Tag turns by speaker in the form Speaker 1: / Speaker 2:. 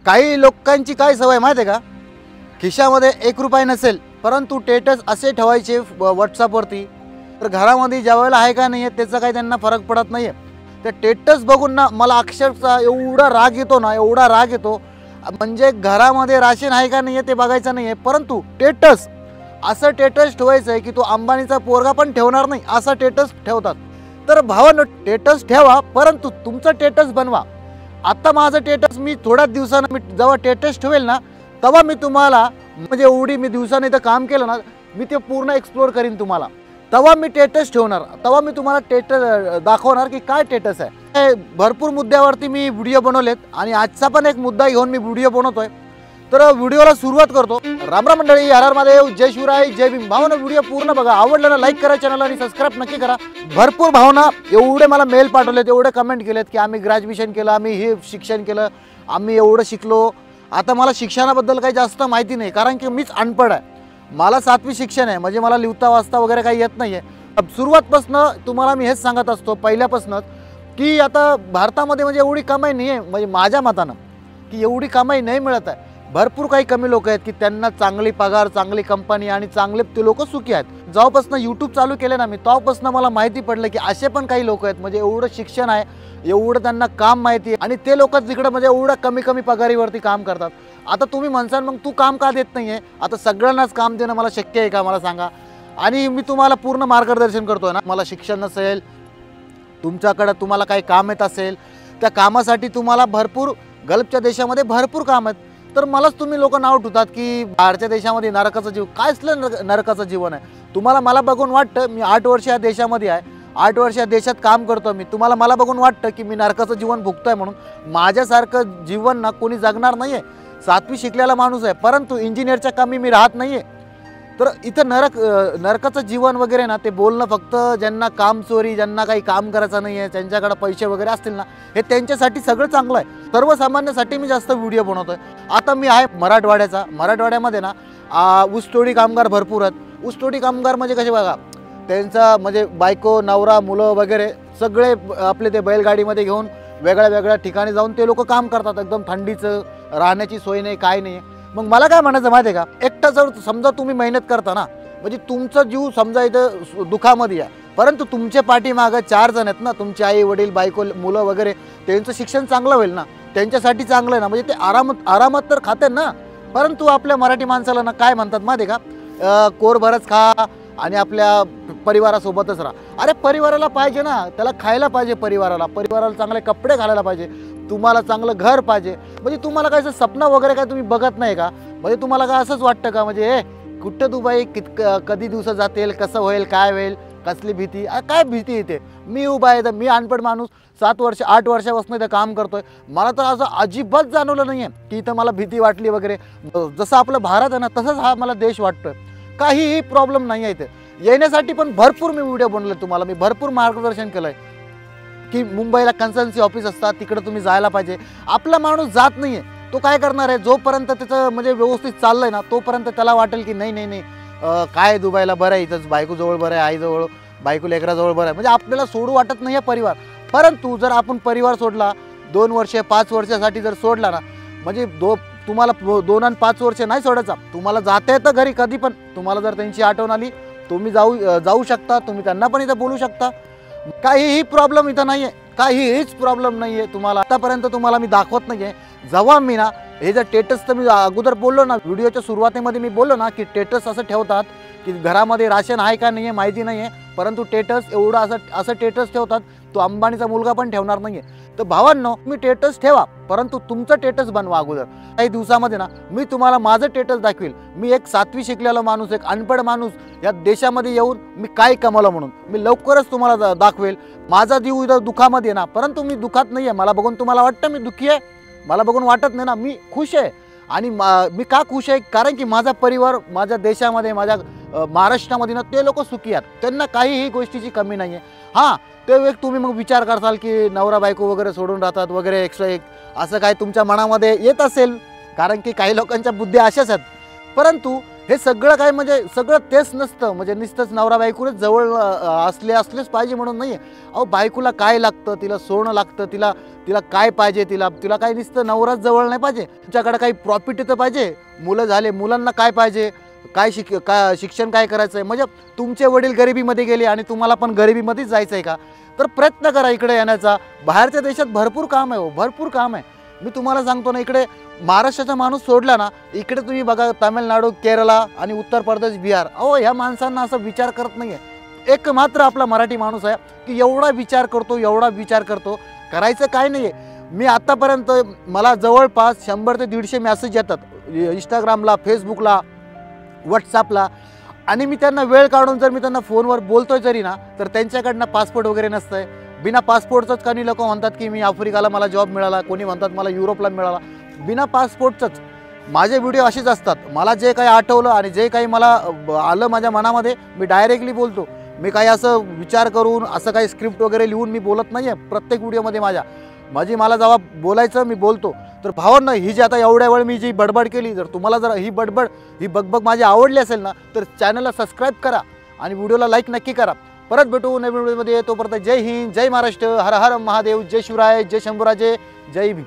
Speaker 1: काही लोकांची काय सवय माहिती आहे का, खिशामध्ये 1 रुपया नसेल परंतु स्टेटस असे ठेवायचे व्हॉट्सअपवरती, तर घरामध्ये जेवायला आहे का नाही आहे त्याचा काही त्यांना फरक पडत नाही आहे। ते स्टेटस बघून ना मला अक्षरशः एवढा राग येतो ना, एवढा राग येतो, म्हणजे घरामध्ये राशन आहे का नाही आहे ते बघायचं नाही आहे, परंतु स्टेटस असं स्टेटस ठेवायचं आहे की तो अंबानीचा पोरगा पण ठेवणार नाही असा स्टेटस ठेवतात। तर भावांनो, स्टेटस ठेवा परंतु तुमचं स्टेटस बनवा। आता माझं स्टेटस मी थोड्याच दिवसानं मी जेव्हा स्टेटस ठेवेल ना तेव्हा मी तुम्हाला, म्हणजे एवढी मी दिवसाने इथं काम केलं ना, मी ते पूर्ण एक्सप्लोर करीन तुम्हाला, तेव्हा मी स्टेटस ठेवणार, तेव्हा मी तुम्हाला स्टेटस दाखवणार की काय स्टेटस आहे। भरपूर मुद्द्यावरती मी व्हिडिओ बनवलेत आणि आजचा पण एक मुद्दा घेऊन मी व्हिडिओ बनवतोय। तर व्हिडिओला सुरुवात करतो। राम राम मंडळी, हर हर महादेव, जय शिवराय, जय भीम। भावना व्हिडिओ पूर्ण बघा, आवडलं ना लाईक करा, चॅनलला आणि सबस्क्राईब नक्की करा। भरपूर भावना एवढे मला मेल पाठवलेत, एवढे कमेंट केलेत की आम्ही ग्रॅज्युएशन केलं, आम्ही हे शिक्षण केलं, आम्ही एवढं शिकलो। आता मला शिक्षणाबद्दल काही जास्त माहिती नाही, कारण की मीच अनपढ आहे, मला 7वी शिक्षण आहे, म्हणजे मला लिहिता वाचता वगैरे काही येत नाही आहे। सुरुवातपासून तुम्हाला मी हेच सांगत असतो पहिल्यापासूनच की आता भारतामध्ये म्हणजे एवढी कमाई नाही आहे, म्हणजे माझ्या मतानं की एवढी कमाई नाही मिळत आहे। भरपूर काही कमी लोक आहेत की त्यांना चांगली पगार, चांगली कंपनी आणि चांगले ते लोक सुखी आहेत। जेव्हापासून यूट्यूब चालू केले ना मी, तेव्हापासून मला माहिती पडलं की असे पण काही लोक आहेत, म्हणजे एवढं शिक्षण आहे, एवढं त्यांना काम माहिती आहे आणि ते लोक तिकडे म्हणजे एवढं कमी कमी पगारीवरती काम करतात। आता तुम्ही म्हणसाल मग तू काम का देत नाही आहे? आता सगळ्यांनाच काम देणं मला शक्य आहे का, मला सांगा। आणि मी तुम्हाला पूर्ण मार्गदर्शन करतोय ना, मला शिक्षण नसेल, तुमच्याकडे तुम्हाला काही काम येत असेल, त्या कामासाठी तुम्हाला भरपूर गल्फच्या देशामध्ये भरपूर काम आहेत, तर मलाच तुम्ही लोक नाव ठेवतात की बाहेरच्या देशामध्ये नरकाचं जीवन, काय असलं नरकाचं जीवन आहे तुम्हाला? मला बघून वाटतं, मी 8 वर्ष या देशामध्ये आहे, 8 वर्ष या देशात काम करतो मी, तुम्हाला मला बघून वाटतं की मी नरकाचं जीवन भोगतोय म्हणून? माझ्यासारखं जीवन ना कोणी जगणार नाही आहे। 7वी शिकलेला माणूस आहे परंतु इंजिनियरच्या कमी मी राहत नाही आहे। तर इथं नरकाचं जीवन वगैरे ना ते बोलणं फक्त ज्यांना काम चोरी, ज्यांना काही काम करायचं नाही आहे, त्यांच्याकडे पैसे वगैरे असतील ना, हे त्यांच्यासाठी सगळं चांगलं आहे। सर्वसामान्यांसाठी मी जास्त व्हिडिओ बनवतोय। आता मी आहे मराठवाड्याचा, मराठवाड्यामध्ये ना ऊसतोडी कामगार भरपूर आहेत। ऊसतोडी कामगार म्हणजे कसे बघा, त्यांचा म्हणजे बायको, नवरा, मुलं वगैरे सगळे आपले ते बैलगाडीमध्ये घेऊन वेगळ्या वेगळ्या ठिकाणी जाऊन ते लोक काम करतात, एकदम थंडीचं, राहण्याची सोय नाही, काय नाही। मग मला काय म्हणायचं माहिती आहे का, एकटा जर समजा तुम्ही मेहनत करता ना, म्हणजे तुमचा जीव समजा इथं दुःखामध्ये आहे, परंतु तुमच्या पाठीमागं 4 जण आहेत ना, तुमचे आई वडील, बायको, मुलं वगैरे, त्यांचं शिक्षण चांगलं होईल ना, त्यांच्यासाठी चांगलं आहे ना, म्हणजे ते आरामात तर खाते ना। परंतु आपल्या मराठी माणसाला ना काय म्हणतात माहिती आहे का, कोरभरच खा आणि आपल्या परिवारासोबतच राहा। अरे परिवाराला पाहिजे ना, त्याला खायला पाहिजे, परिवाराला चांगले कपडे घालायला पाहिजे, तुम्हाला चांगलं घर पाहिजे। म्हणजे तुम्हाला काय स्वप्न वगैरे काय तुम्ही बघत नाही का? म्हणजे तुम्हाला काय असंच वाटतं का, म्हणजे कुठं तू बाई कधी दिवस जातील, कसं होईल, काय होईल, कसली भीती, काय भीती येते? मी उभा आहे तर मी अनपढ माणूस 7 वर्ष 8 वर्षापासून इथं काम करतोय, मला तर असं अजिबात जाणवलं नाही आहे की इथं मला भीती वाटली वगैरे। जसं आपलं भारत आहे ना तसंच हा मला देश वाटतोय, काहीही प्रॉब्लेम नाही आहे। इथे येण्यासाठी पण भरपूर मी व्हिडिओ बनवले, तुम्हाला मी भरपूर मार्गदर्शन केलं आहे की मुंबईला कन्सल्टन्सी ऑफिस असतात, तिकडे तुम्ही जायला पाहिजे। आपला माणूस जात नाही आहे, तो काय करणार आहे, जोपर्यंत त्याचं म्हणजे व्यवस्थित चाललंय ना तोपर्यंत त्याला वाटेल की नाही नाही नाही, काय दुबईला बरं आहे, इथंच बायकोजवळ बरं आहे, आईजवळ, बायको लेकराजवळ बरं आहे, म्हणजे आपल्याला सोडू वाटत नाही आहे परिवार। परंतु जर आपण परिवार सोडला, 2 वर्ष 5 वर्षासाठी जर सोडला ना, म्हणजे तुम्हाला 2 आणि 5 वर्ष नाही सोडायचा, तुम्हाला जाता येतं घरी कधी पण, तुम्हाला जर त्यांची आठवण आली तुम्ही जाऊ शकता, तुम्ही त्यांना पण इथं बोलू शकता, काहीही प्रॉब्लेम इथं नाही आहे, काहीच प्रॉब्लेम नाही आहे। तुम्हाला आतापर्यंत तुम्हाला मी दाखवत नाही आहे। जेव्हा मी ना हे जर स्टेटस, तर मी अगोदर बोललो ना, व्हिडिओच्या सुरुवातीमध्ये मी बोललो ना की स्टेटस असं ठेवतात की घरामध्ये राशन आहे का नाही आहे माहिती नाही आहे, परंतु स्टेटस एवढं असं स्टेटस ठेवतात, तो अंबानीचा मुलगा पण ठेवणार नाही आहे। तर भावांनो, मी स्टेटस ठेवा परंतु तुमचं स्टेटस बनवा अगोदर। काही दिवसामध्ये ना मी तुम्हाला माझं स्टेटस दाखवेल, मी एक 7वी शिकलेला माणूस, एक अनपढ माणूस या देशामध्ये येऊन मी काय कमवलं म्हणून मी लवकरच तुम्हाला दाखवेल। माझा जीव इथं दुःखामध्ये ना, परंतु मी दुःखात नाही आहे। मला बघून तुम्हाला वाटतं मी दुःखी आहे? मला बघून वाटत नाही ना, मी खुश आहे। आणि मी का खुश आहे, कारण की माझा परिवार माझ्या देशामध्ये, माझ्या महाराष्ट्रामध्ये ना ते लोक सुखी आहेत, त्यांना काहीही गोष्टीची कमी नाही आहे। हां, ते एक तुम्ही मग विचार करताल की नवरा बायको वगैरे सोडून राहतात वगैरे 101, असं काय तुमच्या मनामध्ये येत असेल, कारण की काही लोकांच्या बुद्धी अशाच आहेत। परंतु हे सगळं काय म्हणजे सगळं तेच नसतं, म्हणजे नुसतंच नवरा बायकोच जवळ असलेच पाहिजे म्हणून नाही आहे. अहो बायकोला काय लागतं, तिला सोनं लागतं, तिला तिला काय पाहिजे, तिला काय नुसतं नवराच जवळ नाही पाहिजे, तुमच्याकडे काही प्रॉफिट तर पाहिजे. मुलं झाले, मुलांना काय पाहिजे, काय शिक्षण काय करायचं आहे, म्हणजे तुमचे वडील गरिबीमध्ये गेले आणि तुम्हाला पण गरिबीमध्येच जायचं आहे का, तर प्रयत्न करा इकडे येण्याचा. बाहेरच्या देशात भरपूर काम आहे, भरपूर काम आहे. मी तुम्हाला सांगतो ना, इकडे महाराष्ट्राचा माणूस सोडला ना, इकडे तुम्ही बघा तामिळनाडू, केरला आणि उत्तर प्रदेश, बिहार, अहो ह्या माणसांना असं विचार करत नाही आहे. एक मात्र आपला मराठी माणूस आहे की एवढा विचार करतो, एवढा विचार करतो. करायचं काय नाही आहे. मी आत्तापर्यंत मला जवळपास 100 ते 150 मेसेज येतात इंस्टाग्रामला, फेसबुकला, व्हॉट्सअपला, आणि मी त्यांना वेळ काढून जर मी त्यांना फोनवर बोलतोय जरी ना, तर त्यांच्याकडनं पासपोर्ट वगैरे नसतं आहे. बिना पासपोर्टचंच काही लोक म्हणतात की मी आफ्रिकाला मला जॉब मिळाला, कोणी म्हणतात मला युरोपला मिळाला. बिना पासपोर्टचंच माझे व्हिडिओ असेच असतात. मला जे काही आठवलं आणि जे काही मला आलं माझ्या मनामध्ये, मी डायरेक्टली बोलतो. मी काही असं विचार करून, असं काही स्क्रिप्ट वगैरे लिहून मी बोलत नाही आहे. प्रत्येक व्हिडिओमध्ये मला जेव्हा बोलायचं मी बोलतो. तर भावांनो, ही जी आता एवढ्या वेळ मी जी बडबड केली, जर तुम्हाला जर ही बकबक माझी आवडली असेल ना, तर चॅनलला सबस्क्राईब करा आणि व्हिडिओला लाईक नक्की करा. परत भेटू नवीन व्हिडिओमध्ये. तोपर्यंत जय हिंद, जय महाराष्ट्र, हर हर महादेव, जय शिवराय, जय शंभूराजे, जय भीम.